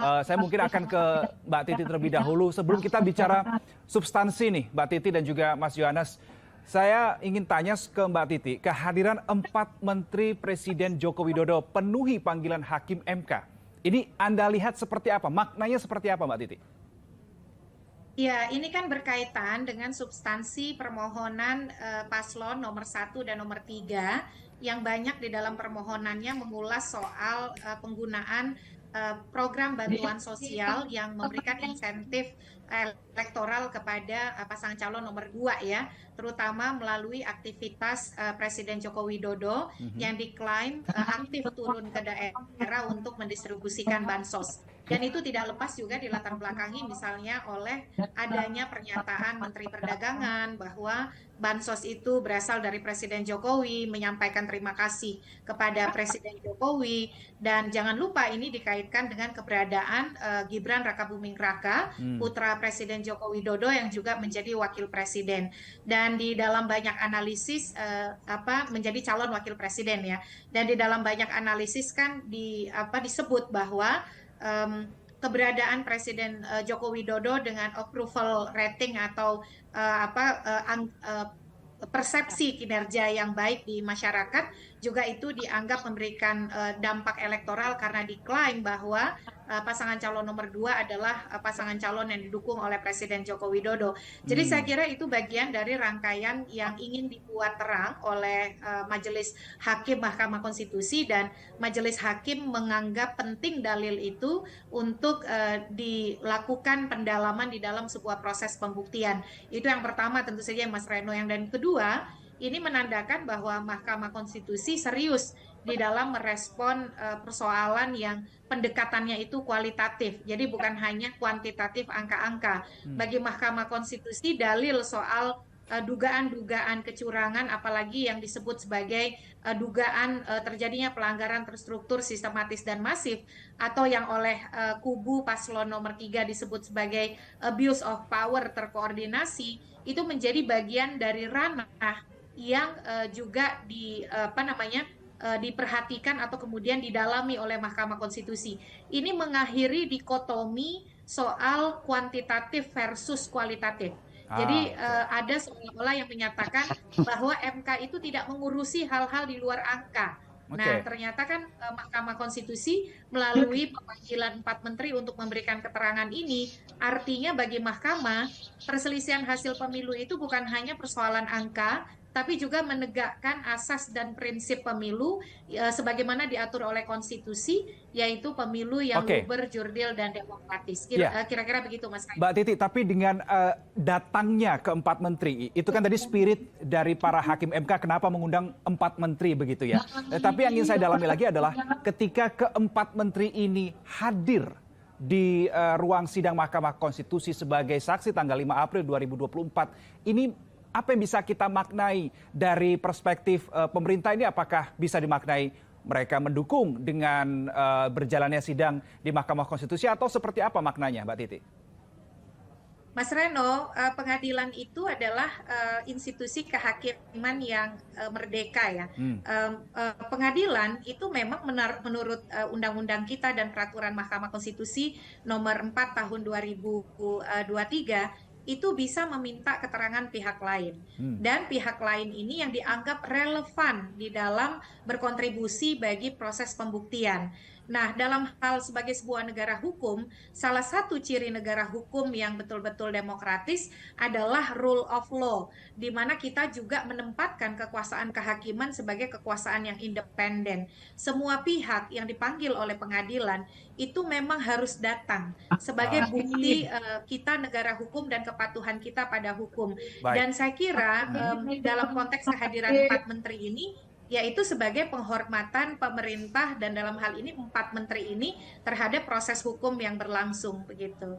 Saya mungkin akan ke Mbak Titi terlebih dahulu. Sebelum kita bicara substansi nih, Mbak Titi dan juga Mas Yohanes, saya ingin tanya ke Mbak Titi, kehadiran 4 Menteri Presiden Joko Widodo penuhi panggilan Hakim MK. Ini Anda lihat seperti apa? Maknanya seperti apa, Mbak Titi? Ya, ini kan berkaitan dengan substansi permohonan paslon nomor 1 dan nomor 3 yang banyak di dalam permohonannya mengulas soal penggunaan program bantuan sosial yang memberikan insentif elektoral kepada pasangan calon nomor 2 ya, terutama melalui aktivitas Presiden Joko Widodo yang diklaim aktif turun ke daerah untuk mendistribusikan bansos. Dan itu tidak lepas juga dilatar belakangi misalnya oleh adanya pernyataan Menteri Perdagangan bahwa bansos itu berasal dari Presiden Jokowi, menyampaikan terima kasih kepada Presiden Jokowi, dan jangan lupa ini dikaitkan dengan keberadaan Gibran Rakabuming Raka, putra Presiden Joko Widodo yang juga menjadi wakil presiden. Dan di dalam banyak analisis menjadi calon wakil presiden ya. Dan di dalam banyak analisis kan disebut bahwa keberadaan Presiden Joko Widodo dengan approval rating atau persepsi kinerja yang baik di masyarakat juga itu dianggap memberikan dampak elektoral karena diklaim bahwa pasangan calon nomor 2 adalah pasangan calon yang didukung oleh Presiden Joko Widodo. Jadi saya kira itu bagian dari rangkaian yang ingin dibuat terang oleh Majelis Hakim Mahkamah Konstitusi, dan Majelis Hakim menganggap penting dalil itu untuk dilakukan pendalaman di dalam sebuah proses pembuktian. Itu yang pertama tentu saja Mas Reno. Yang dan kedua, ini menandakan bahwa Mahkamah Konstitusi serius di dalam merespon persoalan yang pendekatannya itu kualitatif. Jadi bukan hanya kuantitatif angka-angka. Bagi Mahkamah Konstitusi, dalil soal dugaan-dugaan kecurangan, apalagi yang disebut sebagai dugaan terjadinya pelanggaran terstruktur, sistematis, dan masif, atau yang oleh kubu paslon nomor 3 disebut sebagai abuse of power terkoordinasi, itu menjadi bagian dari ranah yang juga diperhatikan atau kemudian didalami oleh Mahkamah Konstitusi. Ini mengakhiri dikotomi soal kuantitatif versus kualitatif. Jadi ada seolah-olah yang menyatakan bahwa MK itu tidak mengurusi hal-hal di luar angka. Nah, ternyata kan Mahkamah Konstitusi melalui pemanggilan 4 menteri untuk memberikan keterangan ini, artinya bagi Mahkamah, perselisihan hasil pemilu itu bukan hanya persoalan angka, tapi juga menegakkan asas dan prinsip pemilu sebagaimana diatur oleh konstitusi, yaitu pemilu yang luber, jurdil, dan demokratis. Kira-kira begitu, Mas Kai. Mbak Titi, tapi dengan datangnya ke 4 menteri, itu kan tadi spirit dari para hakim MK, kenapa mengundang 4 menteri begitu ya. Tapi yang ingin saya dalami lagi adalah ketika ke-4 menteri ini hadir di ruang sidang Mahkamah Konstitusi sebagai saksi tanggal 5 April 2024, ini apa yang bisa kita maknai dari perspektif pemerintah ini? Apakah bisa dimaknai mereka mendukung dengan berjalannya sidang di Mahkamah Konstitusi, atau seperti apa maknanya, Mbak Titi? Mas Reno, pengadilan itu adalah institusi kehakiman yang merdeka ya. Pengadilan itu memang menurut undang-undang kita dan peraturan Mahkamah Konstitusi nomor 4 tahun 2023 itu bisa meminta keterangan pihak lain. Dan pihak lain ini yang dianggap relevan di dalam berkontribusi bagi proses pembuktian. Nah, dalam hal sebagai sebuah negara hukum, salah satu ciri negara hukum yang betul-betul demokratis adalah rule of law, di mana kita juga menempatkan kekuasaan kehakiman sebagai kekuasaan yang independen. Semua pihak yang dipanggil oleh pengadilan itu memang harus datang sebagai bukti kita negara hukum dan kepatuhan kita pada hukum. Dan saya kira dalam konteks kehadiran 4 menteri ini, yaitu sebagai penghormatan pemerintah dan dalam hal ini 4 menteri ini terhadap proses hukum yang berlangsung begitu.